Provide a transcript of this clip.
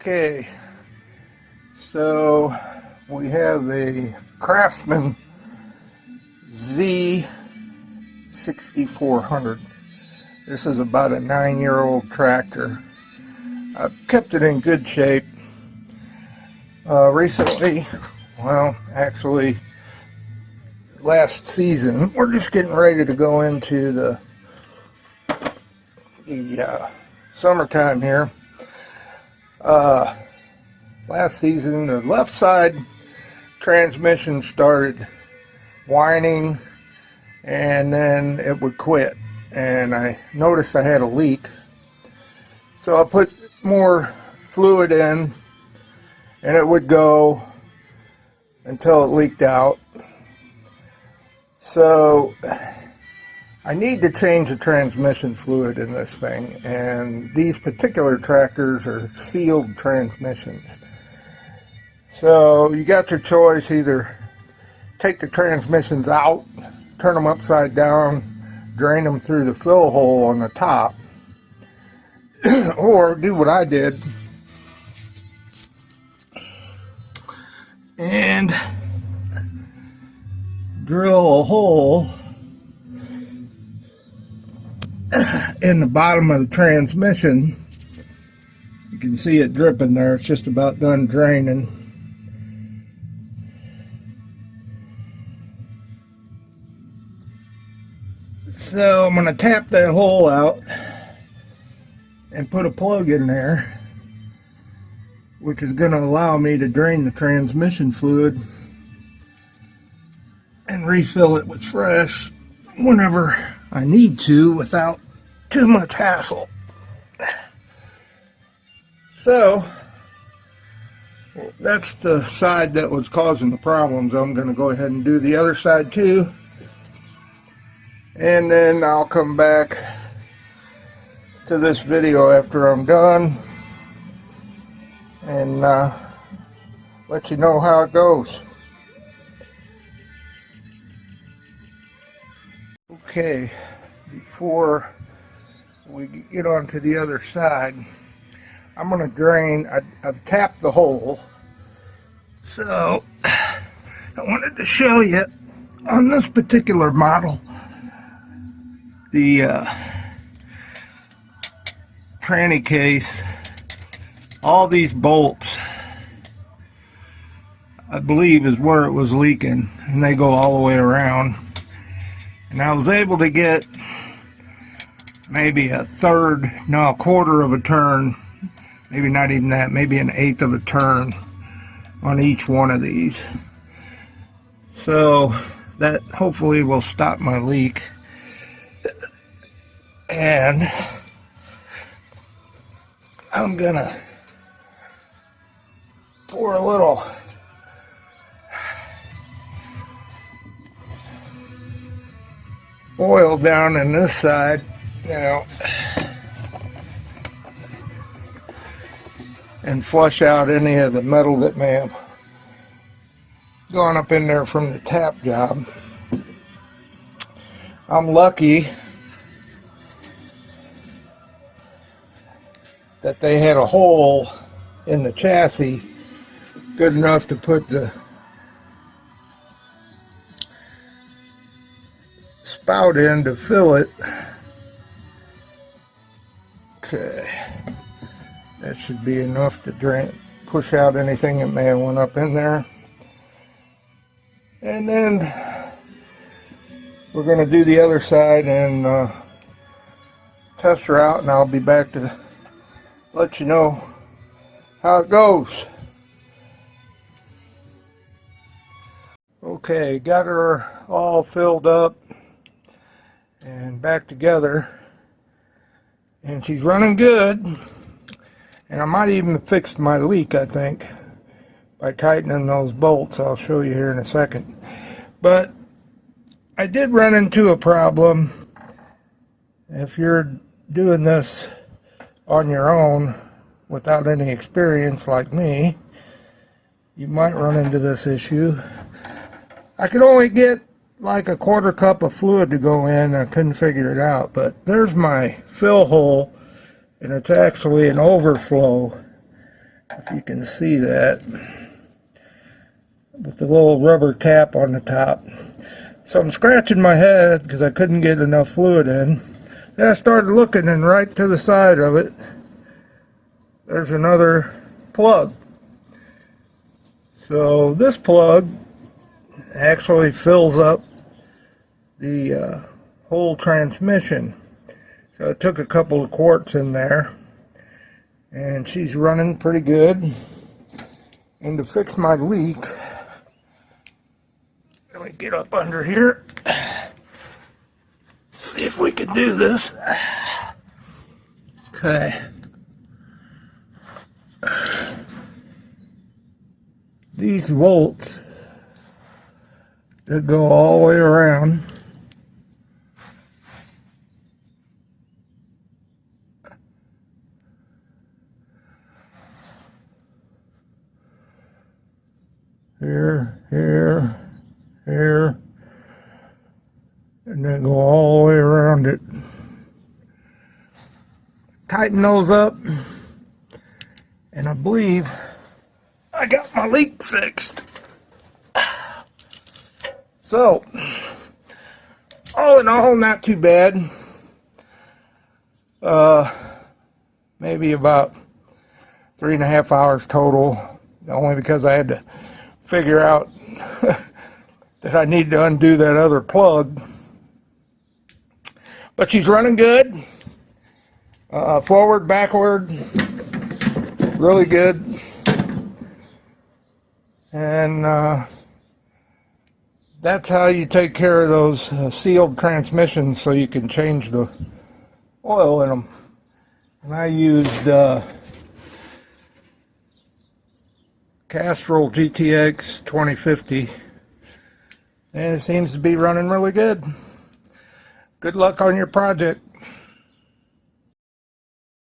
Okay, so we have a Craftsman Z6400. This is about a 9-year-old tractor. I've kept it in good shape. Recently, well, actually last season, we're just getting ready to go into the summertime here. Last season, the left side transmission started whining and then it would quit, and I noticed I had a leak, so I put more fluid in and it would go until it leaked out. So I need to change the transmission fluid in this thing, and these particular tractors are sealed transmissions. So you got your choice: either take the transmissions out, turn them upside down, drain them through the fill hole on the top, or do what I did and drill a hole in the bottom of the transmission. You can see it dripping there. It's just about done draining. So I'm going to tap that hole out and put a plug in there, which is going to allow me to drain the transmission fluid and refill it with fresh whenever I need to without too much hassle. So that's the side that was causing the problems. I'm going to go ahead and do the other side too, and then I'll come back to this video after I'm done and let you know how it goes. Okay, before we get on to the other side, I'm going to drain. I've tapped the hole, so I wanted to show you on this particular model the tranny case. All these bolts, I believe, is where it was leaking, and they go all the way around. And I was able to get maybe a quarter of a turn, maybe not even that, maybe an eighth of a turn on each one of these. So that hopefully will stop my leak. And I'm gonna pour a little oil down in this side now and flush out any of the metal that may have gone up in there from the tap job. I'm lucky that they had a hole in the chassis good enough to put the spout in to fill it. Okay, that should be enough to push out anything that may have went up in there. And then we're going to do the other side and test her out, and I'll be back to let you know how it goes. Okay, got her all filled up and back together, and she's running good. And I might even fix my leak, I think, by tightening those bolts. I'll show you here in a second. But I did run into a problem. If you're doing this on your own without any experience like me, you might run into this issue. I could only get like a quarter cup of fluid to go in. I couldn't figure it out, but there's my fill hole, and it's actually an overflow if you can see that, with the little rubber cap on the top. So I'm scratching my head because I couldn't get enough fluid in. Then I started looking, and right to the side of it, there's another plug. So this plug actually fills up the whole transmission. So I took a couple of quarts in there, and she's running pretty good. And to fix my leak, let me get up under here, see if we can do this. Okay. These bolts that go all the way around here, here, and then go all the way around it. Tighten those up, and I believe I got my leak fixed. So, all in all, not too bad. Maybe about 3.5 hours total, only because I had to figure out that I need to undo that other plug. But she's running good. Forward, backward, really good. And that's how you take care of those sealed transmissions, so you can change the oil in them. And I used Castrol GTX 2050, and it seems to be running really good. Good luck on your project.